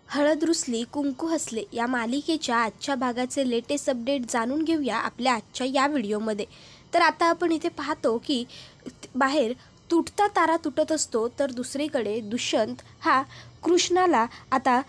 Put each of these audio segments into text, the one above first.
हळद रुसली कुंकू हसले या मालिकेच्या आजच्या भागाचे लेटेस्ट अपडेट जाणून घेऊया आपल्या आजच्या या व्हिडिओमध्ये। तर आता आपण इथे पाहतो की बाहेर तुटता तारा तुटत असतो, तर दुसरीकडे दुष्यंत हा कृष्णाला आता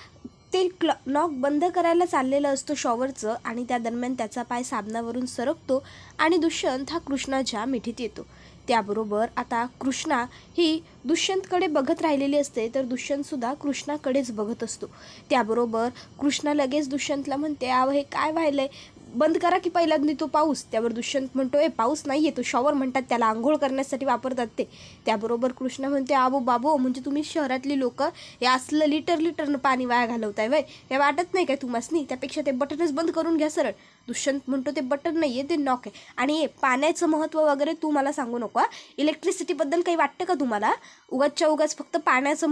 ते नॉक बंद करायला चाललेलं असतो शॉवरचं, आणि त्या दरम्यान त्याचा पाय साबणावरून सरकतो आणि दुष्यंत हा कृष्णाच्या मिठीत येतो। त्याबरोबर आता कृष्णा ही दुष्यंतकडे बघत राहिलेली असते, तर दुष्यंतसुद्धा कृष्णाकडेच बघत असतो। त्याबरोबर कृष्णा लगेच दुष्यंतला म्हणते, आव हे काय व्हायलंय, बंद करा की पहिल्यांदा तो पाऊस। त्यावर दुष्यंत म्हणतो, पाऊस नाही आहे तो शॉवर म्हणतात त्याला, आंघोळ करण्यासाठी वापरतात ते। त्याबरोबर कृष्णा म्हणते, आबो बाबो म्हणजे तुम्ही शहरातली लोक हे असलं लिटरनं पाणी वाया घालवताय वय, हे वाटत नाही काय तुम्हासनी? त्यापेक्षा ते बटनच बंद करून घ्या सरळ। दुष्यंत म्हणतो, ते बटन नाही आहे ते नॉक आहे, आणि पाण्याचं महत्त्व वगैरे तू मला सांगू नको। इलेक्ट्रिसिटीबद्दल काही वाटतं का तुम्हाला? उगाचच्या उगाच फक्त पाण्याचं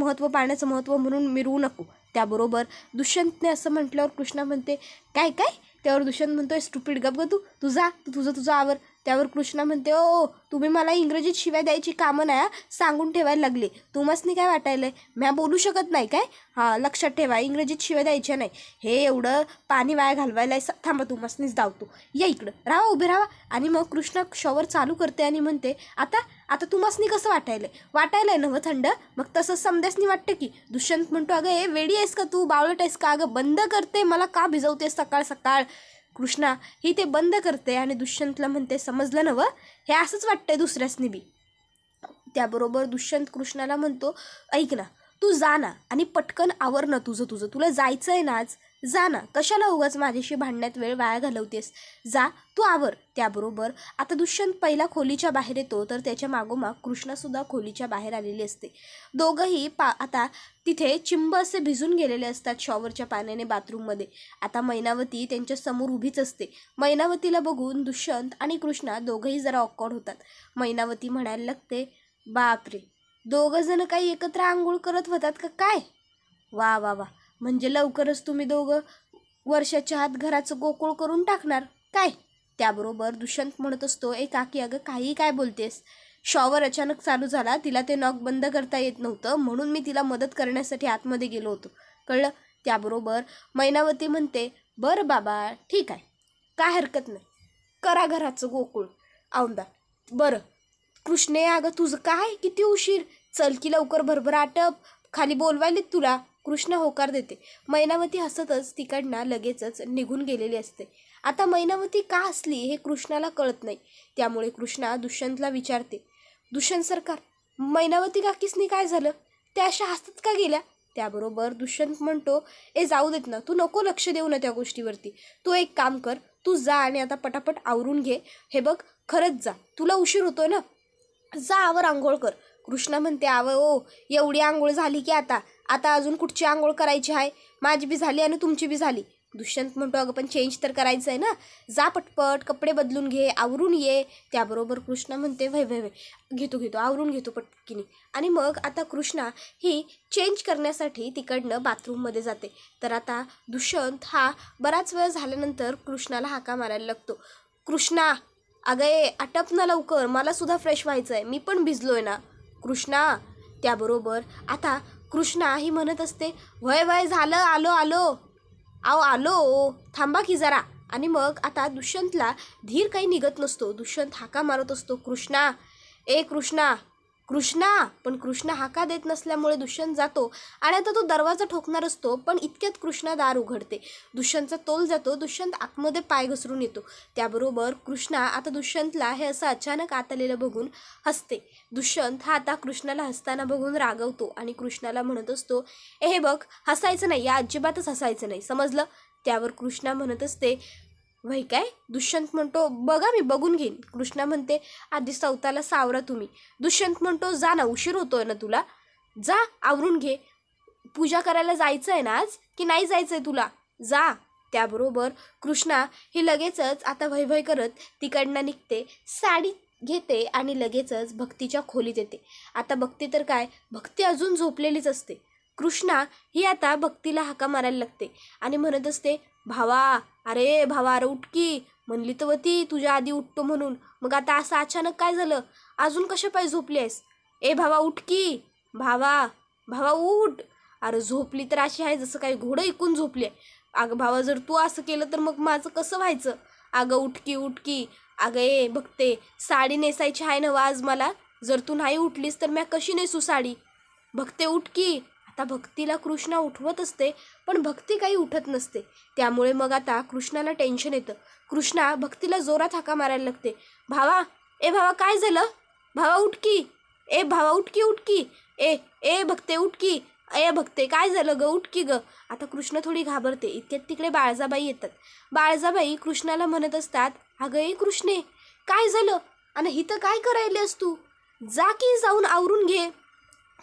महत्त्व म्हणून मिरवू नको। त्याबरोबर दुष्यंतने असं म्हटल्यावर कृष्णा म्हणते, काय काय? त्यावर दुष्यंत म्हणतोय, स्टुपिड गप ग तू जा तुझं आवर। त्यावर कृष्णा म्हणते, ओ तुम्ही मला इंग्रजीत शिव्या द्यायची कामं नाही सांगून ठेवायला लागले, तुम्हासनी काय वाटायलंय म्या बोलू शकत नाही काय? हां लक्षात ठेवा, इंग्रजीत शिव्या द्यायच्या नाही। हे एवढं पाणी वाया घालवायला थांबा, तुम्हासनीच धावतो, या इकडं राहा, उभे राहा। आणि मग कृष्णा शॉवर चालू करते आणि म्हणते, आता तुम्हासनी कसं वाटायलंय नव्ह थंड? मग तसंच समद्यासनी वाटतं की? दुष्यंत म्हणतो, अगं हे वेडी आहेस का तू, बावळट आहेस का? अगं बंद करते, मला का भिजवतेस सकाळ सकाळ? कृष्णा ही ते बंद करते आणि दुष्यंतला म्हणते, समजलं नव्ह, हे असंच वाटतंय दुसऱ्यासनी बी। त्याबरोबर दुष्यंत कृष्णाला म्हणतो, ऐक ना, तू जा ना आणि पटकन आवर ना तुझं तुला जायचं आहे ना आज, जा ना, कशाला उगाच माझ्याशी भांडण्यात वेळ वाया घालवतेस, जा तू आवर। त्याबरोबर आता दुष्यंत पहिला खोलीच्या बाहेर येतो, तर त्याच्या मागोमाग कृष्णासुद्धा खोलीच्या बाहेर आलेली असते। दोघंही आता तिथे चिंब असे भिजून गेलेले असतात शॉवरच्या पाण्याने बाथरूममध्ये। आता मैनावती त्यांच्या समोर उभीच असते। मैनावतीला बघून दुष्यंत आणि कृष्णा दोघंही जरा ऑकवर्ड होतात। मैनावती म्हणायला लागते, बापरे, दोघं जण काही एकत्र आंघोळ करत होतात का काय? वा वा वा, म्हणजे लवकरच तुम्ही दोघं वर्षाच्या आत घराचं गोकुळ करून टाकणार काय? त्याबरोबर दुष्यंत म्हणत असतो, काकी अगं काही काय बोलतेस, शॉवर अचानक चालू झाला, तिला ते नॉक बंद करता येत नव्हतं, म्हणून मी तिला मदत करण्यासाठी आतमध्ये गेलो होतो, कळलं? त्याबरोबर मैनावती म्हणते, बरं बाबा ठीक आहे, काय हरकत नाही, करा घराचं गोकुळ औंदा। बरं कृष्णे, अगं तुझं काय, किती उशीर, चल की लवकर, भरभर आटप, खाली बोलवायलेत तुला। कृष्णा होकार देते। मैनावती हसतच तिकडनं लगेचच निघून गेलेली असते। आता मैनावती का हसली हे कृष्णाला कळत नाही, त्यामुळे कृष्णा दुष्यंतला विचारते, दुष्यंत सरकार, मैनावती काकीसनी काय झालं, त्या अशा हसत का गेल्या? त्याबरोबर दुष्यंत म्हणतो, जाऊ देत ना, तू नको लक्ष देऊ ना त्या गोष्टीवरती, तू एक काम कर, तू जा आणि आता पटापट आवरून घे, हे बघ खरंच जा, तुला उशीर होतोय ना, जा आवर, आंघोळ कर। कृष्णा म्हणते, ओ एवढी आंघोळ झाली की आता अजून कुठची आंघोळ करायची आहे, माझी बी झाली आणि तुमची बी झाली। दुष्यंत म्हणतो, अगं पण चेंज तर करायचं आहे ना, जा पटपट कपडे बदलून घे, आवरून ये। त्याबरोबर कृष्णा म्हणते, वय घेतो आवरून घेतो पटकिनी। आणि मग आता कृष्णा ही चेंज करण्यासाठी तिकडनं बाथरूममध्ये जाते। तर आता दुष्यंत हा बराच वेळ झाल्यानंतर कृष्णाला हाका मारायला लागतो, कृष्णा अगं आटप ना लवकर, मला सुद्धा फ्रेश व्हायचं आहे, मी पण भिजलोय ना कृष्णा। त्याबरोबर आता कृष्णा ही म्हणत असते, वय झालं, आलो थांबा की जरा। आणि मग आता दुष्यंतला धीर काही निघत नसतो, दुष्यंत हाका मारत असतो, कृष्णा कृष्णा, पण कृष्णा हाका देत नसल्यामुळे दुष्यंत जातो आणि आता तो दरवाजा ठोकणार असतो, पण इतक्यात कृष्णा दार उघडते। दुष्यंतचा तोल जातो, दुष्यंत आतमध्ये पाय घसरून येतो। त्याबरोबर कृष्णा आता दुष्यंतला हे असं अचानक आत आलेलं बघून हसते। दुष्यंत हा आता कृष्णाला हसताना बघून रागवतो आणि कृष्णाला म्हणत असतो, हे बघ हसायचं नाही, या अजिबातच हसायचं नाही, समजलं? त्यावर कृष्णा म्हणत असते, वय काय? दुष्यंत म्हणतो, बघा मी बघून घेईन। कृष्णा म्हणते, आधी सवताला सावरा तुम्ही। दुष्यंत म्हणतो, जा ना, उशीर होतोय ना तुला, जा आवरून घे, पूजा करायला जायचं आहे ना आज की नाही जायचंय तुला, जा। त्याबरोबर कृष्णा ही लगेचच आता वय करत तिकडनं निघते, साडी घेते आणि लगेचच भक्तीच्या खोलीत येते। आता भक्ती तर काय, भक्ती अजून झोपलेलीच असते। कृष्णा ही आता भक्तीला हाका मारायला लागते आणि म्हणत असते, भावा अरे उठकी, म्हणली तर ती तुझ्या आधी उठतो म्हणून, मग आता असं अचानक काय झालं, अजून कशा पाय झोपली आहेस? भावा उठकी, भावा उठ, अरे झोपली तर अशी आहे जसं काही घोडं ऐकून झोपली आहे. अगं भावा, जर तू असं केलं तर मग माझं कसं व्हायचं? अगं उठकी उठकी, अगं ए बघते, साडी नेसायची आहे ना आज मला, जर तू नाही उठलीस तर मी कशी नेसू साडी? भक्ते उठकी. आता भक्तीला कृष्णा उठवत असते, पण भक्ती काही उठत नसते. त्यामुळे मग आता कृष्णाला टेन्शन येतं. कृष्णा भक्तीला जोरात हाका मारायला लागते. भावा, ए भावा काय झालं? भावा उठकी, ए भावा उठकी उठकी, ए ए भक्ते उठकी, ए भक्ते काय झालं ग, उठकी ग. आता कृष्ण थोडी घाबरते. इतक्यात तिकडे बाळजाबाई येतात. बाळजाबाई कृष्णाला म्हणत असतात, अगं ए कृष्णे, काय झालं आणि हिथं काय करायलेस तू? जा की जाऊन आवरून घे.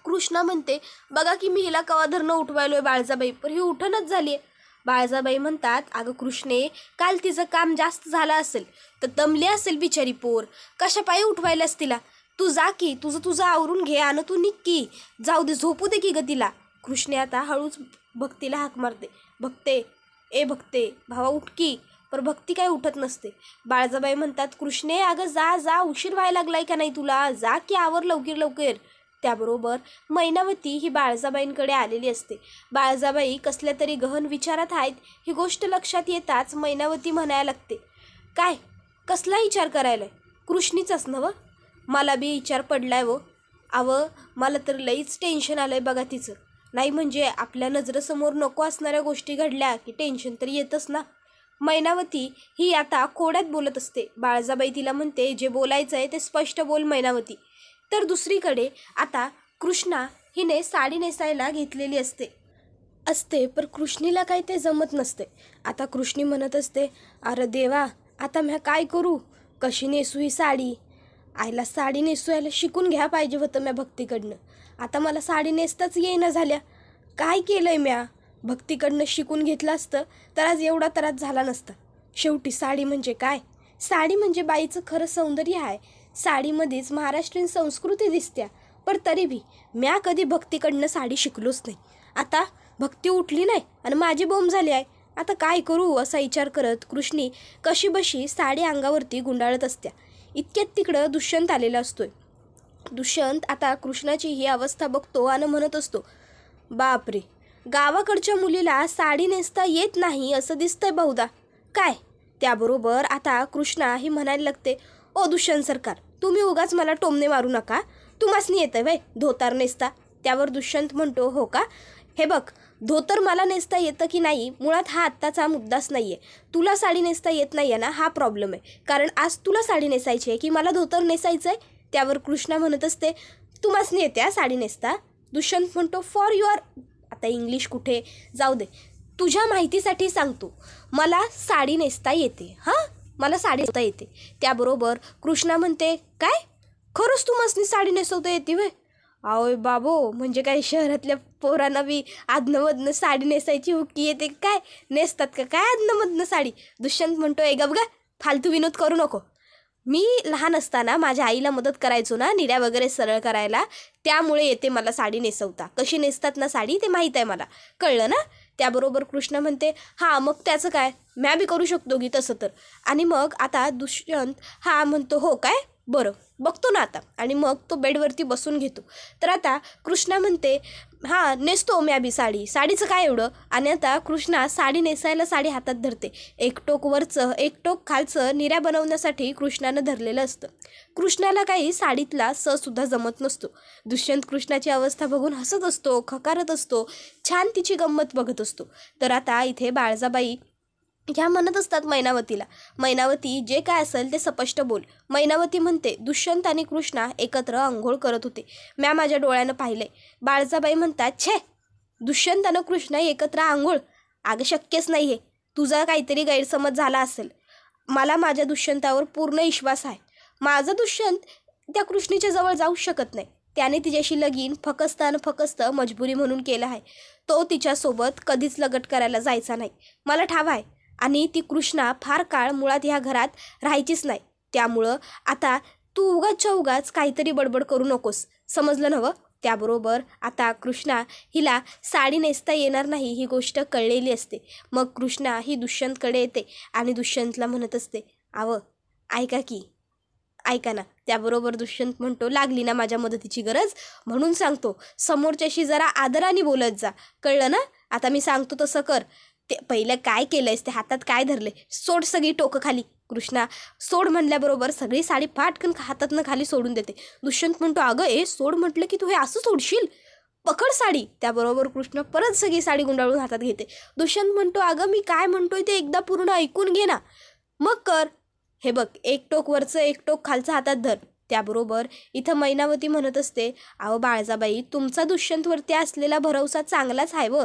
कृष्णा म्हणते, बघा की मी हिला कवा धरणं उठवायलोय बाळजाबाई, पण ही उठणच झाली आहे. बाळजाबाई म्हणतात, अगं कृष्णे, काल तिचं काम जास्त झालं असेल तर दमली असेल बिचारी पोर, कशापायी उठवायलास तिला? तू जा की, तुझं आवरून घे आणि तू निक्की, जाऊ दे, झोपू दे की ग तिला. कृष्णे आता हळूच भक्तीला हाक मारते. भक्ते, ए भक्ते, भावा उठकी. पर भक्ती काय उठत नसते. बाळजाबाई म्हणतात, कृष्णे अगं जा जा, उशीर व्हायला लागलाय का नाही तुला? जा की आवर लवकर लवकर. त्याबरोबर मैनावती ही बाळजाबाईंकडे आलेली असते. बाळजाबाई कसल्या तरी गहन विचारात आहेत. ही गोष्ट लक्षात येताच मैनावती म्हणायला लागते, काय कसला विचार करायलाय? कृष्णीचाच नव? मला बी विचार पडलाय व. मला तर लईच टेन्शन आलंय बघा तिचं. नाही म्हणजे आपल्या नजरेसमोर नको असणाऱ्या गोष्टी घडल्या की टेन्शन तर येतच ना. मैनावती ही आता कोड्यात बोलत असते. बाळजाबाई तिला म्हणते, जे बोलायचं आहे ते स्पष्ट बोल मैनावती. तर दुसरीकडे आता कृष्णा हिने साडी नेसायला घेतलेली असते पर कृष्णीला काही ते जमत नसते. आता कृष्णी म्हणत असते, अरे देवा, आता मी काय करू? कशी नेसू ही साडी? आईला साडी नेसवायला शिकून घ्या पाहिजे होतं म्या भक्तीकडनं. आता मला साडी नेसताच येईना झाल्या. काय केलंय म्या? भक्तीकडनं शिकून घेतलं असतं तर आज एवढा त्रास झाला नसता. शेवटी साडी म्हणजे काय? साडी म्हणजे बाईचं खरं सौंदर्य आहे. साडीमध्येच महाराष्ट्रीयन संस्कृती दिसत्या. पण तरी बी म्या कधी भक्तीकडनं साडी शिकलोच नाही. आता भक्ती उठली नाही आणि माझी बोंब झाली आहे. आता काय करू असा विचार करत कृष्णी कशी बशी साडी अंगावरती गुंडाळत असत्या. इतक्यात तिकडं दुष्यंत आलेला असतोय. दुष्यंत आता कृष्णाची ही अवस्था बघतो आणि म्हणत असतो, बापरे, गावाकडच्या मुलीला साडी नेसता येत नाही असं दिसतंय बहुधा. काय? त्याबरोबर आता कृष्णा ही म्हणायला लागते, ओ दुष्यंत सरकार, तुम्ही उगाच मला टोमणे मारू नका. तुम्हासनी येतं वय धोतर नेसता? त्यावर दुष्यंत म्हणतो, हो का? हे बघ, धोतर मला नेसता येतं की नाही मुळात हा आत्ताचा मुद्दाच नाही आहे. तुला साडी नेसता येत नाही आहे ना, हा प्रॉब्लेम आहे. कारण आज तुला साडी नेसायची आहे की मला धोतर नेसायचं आहे? त्यावर कृष्णा म्हणत असते, तुम्हासनी येते साडी नेसता? दुष्यंत म्हणतो, फॉर युअर, आता इंग्लिश कुठे जाऊ दे, तुझ्या माहितीसाठी सांगतो, मला साडी नेसता येते. हां, मला साडी नेसता येते. त्याबरोबर कृष्णा म्हणते, काय खरंच तुम्हासनी साडी नेसवता येते व्हय? आवय बाबो, म्हणजे काय शहरातल्या पोरांना बी आदनमधनं साडी नेसायची हुक्की येते काय? नेसतात का काय आदनमधनं साडी? दुष्यंत म्हणतो, ए गप गा, फालतू विनोद करू नको. मी लहान असताना माझ्या आईला मदत करायचो ना निऱ्या वगैरे सरळ करायला, त्यामुळे येते मला साडी नेसवता. कशी नेसतात ना साडी ते माहीत आहे मला, कळलं ना? त्याबरोबर कृष्ण म्हणते, हां मग त्याचं काय, म्या बी करू शकतो की तसं तर. आणि मग आता दुष्यंत हा म्हणतो, हो काय, बरं बघतो ना आता. आणि मग तो बेडवरती बसून घेतो. तर आता कृष्णा म्हणते, हां नेसतो म्या बी साडी, साडीचं काय एवढं? आणि आता कृष्णा साडी नेसायला साडी हातात धरते. एक टोक वरचं एक टोक खालचं निऱ्या बनवण्यासाठी कृष्णानं धरलेलं असतं. कृष्णाला काही साडीतला सुद्धा जमत नसतो. दुष्यंत कृष्णाची अवस्था बघून हसत असतो, खकारत असतो, छान तिची गंमत बघत असतो. तर आता इथे बाळजाबाई ह्या म्हणत असतात मैनावतीला, मैनावती जे काय असेल ते स्पष्ट बोल. मैनावती म्हणते, दुष्यंत आणि कृष्णा एकत्र आंघोळ करत होते, म्या माझ्या डोळ्यानं पाहिले. बाळजाबाई म्हणतात, छे, दुष्यंत आणि कृष्णा एकत्र आंघोळ? अगं शक्यच नाही आहे, तुझा काहीतरी गैरसमज झाला असेल. मला माझ्या दुष्यंतावर पूर्ण विश्वास आहे. माझा दुष्यंत त्या कृष्णीच्या जवळ जाऊ शकत नाही. त्याने तिच्याशी लगीन फक्त मजबुरी म्हणून केलं आहे. तो तिच्यासोबत कधीच लगट करायला जायचा नाही, मला ठाव आहे. आणि ती कृष्णा फार काळ मुळात ह्या घरात राहायचीच नाही. त्यामुळं आता तू उगाच काहीतरी बडबड करू नकोस, समजलं नवं? त्याबरोबर आता कृष्णा हिला साडी नेसता येणार नाही ही गोष्ट कळलेली असते. मग कृष्णा ही दुष्यंतकडे येते आणि दुष्यंतला म्हणत असते, ऐका की, ऐका ना. त्याबरोबर दुष्यंत म्हणतो, लागली ना माझ्या मदतीची गरज म्हणून सांगतो, समोरच्याशी जरा आदराने बोलत जा, कळलं ना. आता मी सांगतो तसं कर. ते पहिलं काय केलंयस, ते हातात काय धरले, सोड सगळी टोकं खाली. कृष्णा सोड म्हणल्याबरोबर सगळी साडी फाटकन हातातनं खाली सोडून देते. दुष्यंत म्हणतो, अगं सोड म्हटलं की तू हे असं सोडशील, पकड साडी. त्याबरोबर कृष्ण परत सगळी साडी गुंडाळून हातात घेते. दुष्यंत म्हणतो, अगं मी काय म्हणतोय ते एकदा पूर्ण ऐकून घे ना, मग कर. हे बघ, एक टोक वरचं एक टोक खालचं हातात धर. त्याबरोबर इथं मैनावती म्हणत असते, अहो बाळजाबाई, तुमचा दुष्यंतवरती असलेला भरवसा चांगलाच आहे व,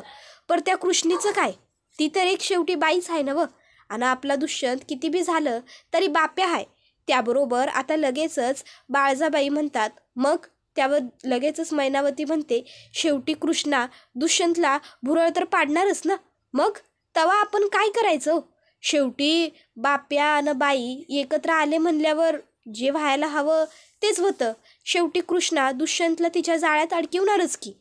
पर त्या कृष्णीचं काय, ती तर एक शेवटी बाईच आहे ना व, आणि आपला दुष्यंत किती बी झालं तरी बाप्या आहे. त्याबरोबर आता लगेचच बाळजाबाई म्हणतात, मग त्यावर लगेचच मैनावती म्हणते, शेवटी कृष्णा दुष्यंतला भुरळ तर पाडणारच ना, मग तवा आपण काय करायचं. शेवटी बाप्या आणि बाई एकत्र आले म्हणल्यावर जे व्हायला हवं तेच होतं. शेवटी कृष्णा दुष्यंतला तिच्या जाळ्यात अडकिवणारच की.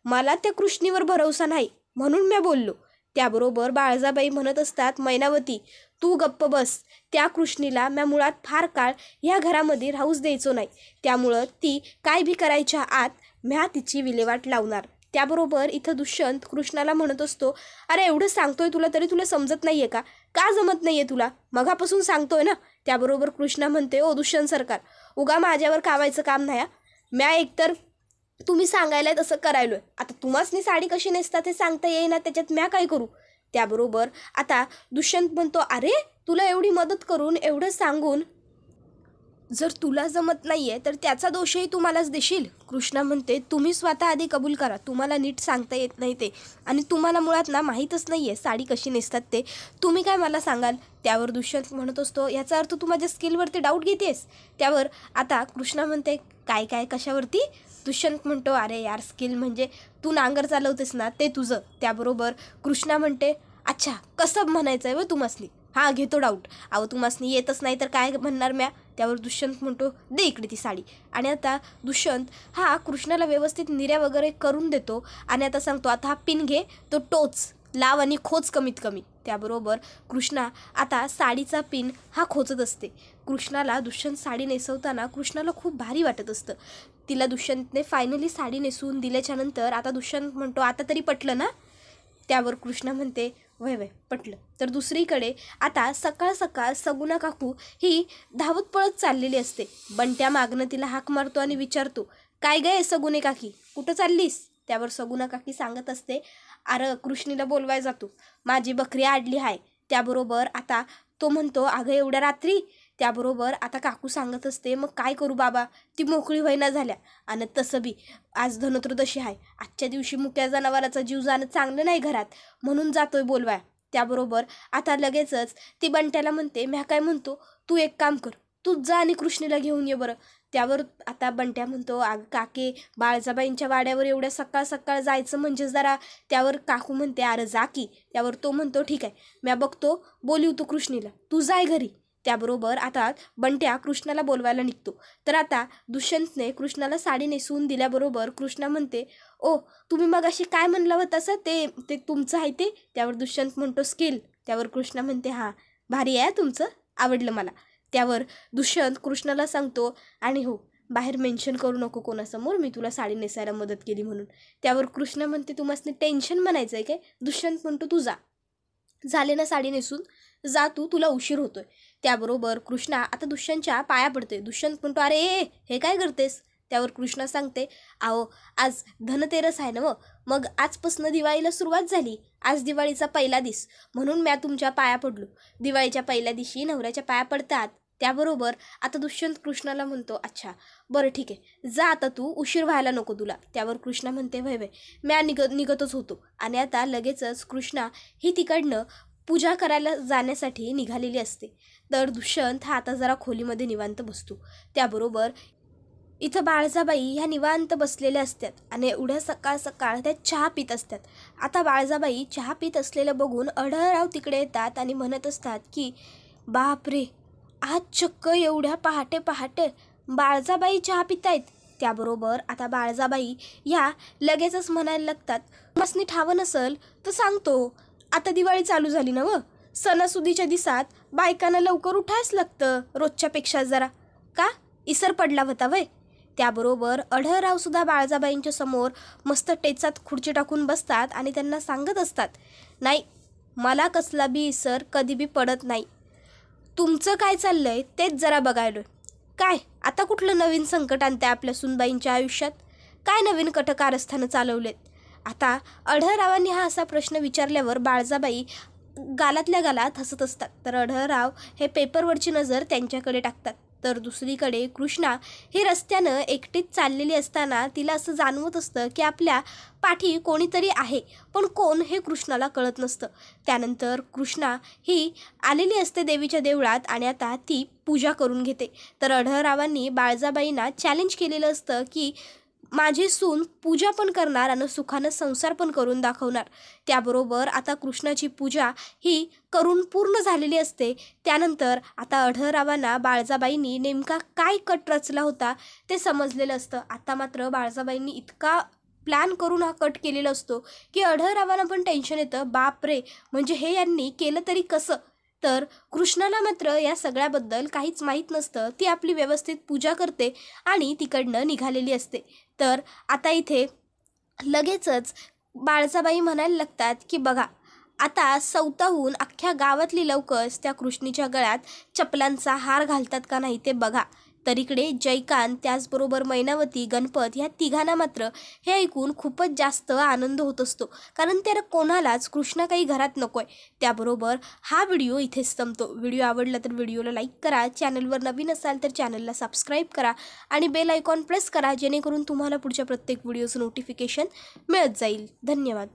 मला त्या कृष्णीवर भरवसा नाही म्हणून मी बोललो. त्याबरोबर बाळजाबाई म्हणत असतात, मैनावती तू गप्प बस. त्या कृष्णीला म्या मुळात फार काळ ह्या घरामध्ये राहूच द्यायचो नाही, त्यामुळं ती काय बी करायच्या आत म्या तिची विल्हेवाट लावणार. त्याबरोबर इथं दुष्यंत कृष्णाला म्हणत असतो, अरे एवढं सांगतोय तुला तरी तुला समजत नाही आहे का जमत नाही आहे तुला, मगापासून सांगतोय ना. त्याबरोबर कृष्णा म्हणते, ओ दुष्यंत सरकार, उगा माझ्यावर कावायचं काम नाही. म्या एकतर तुम्ही सांगायला तसं करायलोय, आता तुम्हासनी साडी कशी नेसतात हे सांगता येईना, त्याच्यात म्या काय करू. त्याबरोबर आता दुष्यंत म्हणतो, अरे तुला एवढी मदत करून एवढं सांगून जर तुला जमत नाही आहे तर त्याचा दोषही तुम्हालाच देशील. कृष्णा म्हणते, तुम्ही स्वतः आधी कबूल करा, तुम्हाला नीट सांगता येत नाही ते, आणि तुम्हाला मुळात ना माहीतच नाही आहे साडी कशी नेसतात ते, तुम्ही काय मला सांगाल. त्यावर दुष्यंत म्हणत असतो, याचा अर्थ तू माझ्या स्किलवरती डाऊट घेतेस. त्यावर आता कृष्णा म्हणते, काय काय कशावरती. दुष्यंत म्हणतो, अरे यार स्किल म्हणजे तू नांगर चालवतेस ना ते तुझं. त्याबरोबर कृष्णा म्हणते, अच्छा कसं म्हणायचं आहे व तुम्हासनी, हां घेतो डाऊट, अहो तुम्हासनी येतच नाही तर काय म्हणणार म्या. त्यावर दुष्यंत म्हणतो, दे इकडे ती साडी. आणि आता दुष्यंत हा कृष्णाला व्यवस्थित निर्या वगैरे करून देतो आणि आता सांगतो, आता हा पिन घे, तो टोच लाव आणि खोच कमीत कमी. त्याबरोबर कृष्णा आता साडीचा पिन हा खोचत असते. कृष्णाला दुष्यंत साडी नेसवताना कृष्णाला खूप भारी वाटत असतं. तिला दुष्यंतने फायनली साडी नेसवून दिल्याच्यानंतर आता दुष्यंत म्हणतो, आता तरी पटलं ना. त्यावर कृष्णा म्हणते, वय वय पटलं. तर दुसरीकडे आता सकाळ सकाळ सगुना काकू ही धावत पळत चाललेली असते. बंट्या मागणं तिला हाक मारतो आणि विचारतो, काय गं सगुने काकी, कुठं चाललीस. त्यावर सगुना काकी सांगत असते, अरे कृष्णीला बोलवाय जातो, माझी बकरी आडली आहे. त्याबरोबर आता तो म्हणतो, अगं एवढ्या रात्री. त्याबरोबर आता काकू सांगत असते, मग काय करू बाबा, ती मोकळी व्हायना झाल्या, आणि तसं बी आज धनत्रयोदशी आहे, आजच्या दिवशी मुक्या जनावराचा जीव जाणं चांगलं नाही घरात, म्हणून जातोय बोलवाय. त्याबरोबर आता लगेचच ती बंट्याला म्हणते, म्या काय म्हणतो, तू एक काम कर, तूच जा आणि कृष्णीला घेऊन ये बरं. त्यावर आता बंट्या म्हणतो, अगं काके, बाळजाबाईंच्या वाड्यावर एवढ्या सकाळ सकाळ जायचं म्हणजे जरा. त्यावर काकू म्हणते, अरे जा की. त्यावर तो म्हणतो, ठीक आहे म्या बघतो, बोलू तू कृष्णीला, तू जाय घरी. त्याबरोबर आता बंट्या कृष्णाला बोलवायला निघतो. तर आता दुष्यंतने कृष्णाला साडी नेसवून दिल्याबरोबर कृष्णा म्हणते, ओ तुम्ही मग अशी काय म्हणलं होतं असं, ते तुमचं आहे ते. त्यावर दुष्यंत म्हणतो, स्किल. त्यावर कृष्णा म्हणते, हां भारी आहे तुमचं, आवडलं मला. त्यावर दुष्यंत कृष्णाला सांगतो, आणि हो बाहेर मेन्शन करू नको कोणासमोर मी तुला साडी नेसायला मदत केली म्हणून. त्यावर कृष्णा म्हणते, तुम्हाला टेन्शन म्हणायचं आहे काय. दुष्यंत म्हणतो, तू जा, झाले ना साडी नेसून, जा तू, तुला उशीर होतोय. त्याबरोबर कृष्णा आता दुष्यंतच्या पाया पडते. दुष्यंत म्हणतो, अरे हे काय करतेस. त्यावर कृष्णा सांगते, अहो आज धनतेरस आहे ना, मग आजपासून दिवाळीला सुरुवात झाली, आज दिवाळीचा पहिला दिस, म्हणून म्या तुमच्या पाया पडलो. दिवाळीच्या पहिल्या दिवशी नवऱ्याच्या पाया पडतात. त्याबरोबर आता दुष्यंत कृष्णाला म्हणतो, अच्छा बरं ठीक आहे, जा आता तू, उशीर व्हायला नको तुला. त्यावर कृष्णा म्हणते, वय वय म्या निघतच होतो. आणि आता लगेचच कृष्णा ही तिकडनं पूजा करायला जाण्यासाठी निघालेली असते. तर दुष्यंत हा आता जरा खोलीमध्ये निवांत बसतो. त्याबरोबर इथं बाळजाबाई ह्या निवांत बसलेल्या असतात आणि एवढ्या सकाळ सकाळ त्या चहा पित असतात. आता बाळजाबाई चहा पित असलेलं बघून अढळराव तिकडे येतात आणि म्हणत असतात की, बापरे, आज चक्क एवढ्या पहाटे पहाटे बाळजाबाई चहा पितायत. त्याबरोबर आता बाळजाबाई या लगेचच म्हणायला लागतात, मसनी ठावं नसल तर सांगतो, आता दिवाळी चालू झाली ना व, सणासुदीच्या दिवसात बायकांना लवकर उठायच लागतं रोजच्यापेक्षा जरा. का इसर पडला होता वय. त्याबरोबर अढळरावसुद्धा बाळजाबाईंच्या समोर मस्त टेचात खुर्ची टाकून बसतात आणि त्यांना सांगत असतात, नाही मला कसला बी इसर कधी बी पडत नाही. तुमचं काय चाललंय तेच जरा बघायलोय. काय आता कुठलं नवीन संकट आणते आपल्या सुनबाईंच्या आयुष्यात? काय नवीन कटकारस्थानं चालवलेत? आता अढळरावांनी हा असा प्रश्न विचारल्यावर बाळजाबाई गालातल्या गालात हसत असतात. तर अढळराव हे पेपरवरची नजर त्यांच्याकडे टाकतात. तर दुसरीकडे कृष्णा ही रस्त्यानं एकटीच चाललेली असताना तिला असं जाणवत असतं की आपल्या पाठी कोणीतरी आहे, पण कोण हे कृष्णाला कळत नसतं. त्यानंतर कृष्णा ही आलेली असते देवीच्या देवळात आणि आता ती पूजा करून घेते. तर अढळरावांनी बाळजाबाईंना चॅलेंज केलेलं असतं की माझी सून पूजा पण करणार आणि सुखानं संसार पण करून दाखवणार. त्याबरोबर आता कृष्णाची पूजा ही करून पूर्ण झालेली असते. त्यानंतर आता अढळरावांना बाळजाबाईंनी नेमका काय कट रचला होता ते समजलेलं असतं. आता मात्र बाळजाबाईंनी इतका प्लॅन करून हा कट केलेला असतो की अढळरावांना पण टेन्शन येतं, बाप रे म्हणजे हे यांनी केलं तरी कसं. तर कृष्णाला मात्र या सगळ्याबद्दल काहीच माहीत नसतं. ती आपली व्यवस्थित पूजा करते आणि तिकडनं निघालेली असते. तर आता इथे लगेचच बाळजाबाई म्हणायला लागतात की बघा आता सौताहून अख्ख्या गावातली लवकरच त्या कृष्णीच्या गळ्यात चपलांचा हार घालतात का नाही ते बघा. तर इकडे जयकांत त्याचबरोबर मैनावती गणपत ह्या तिघांना मात्र हे ऐकून खूपच जास्त आनंद होत असतो, कारण त्या कोणालाच कृष्णा काही घरात नको आहे. त्याबरोबर हा व्हिडिओ इथेच संपतो. व्हिडिओ आवडला तर व्हिडिओला लाईक करा, चॅनलवर नवीन असाल तर चॅनलला सबस्क्राईब करा आणि बेल आयकॉन प्रेस करा जेणेकरून तुम्हाला पुढच्या प्रत्येक व्हिडिओचं नोटिफिकेशन मिळत जाईल. धन्यवाद.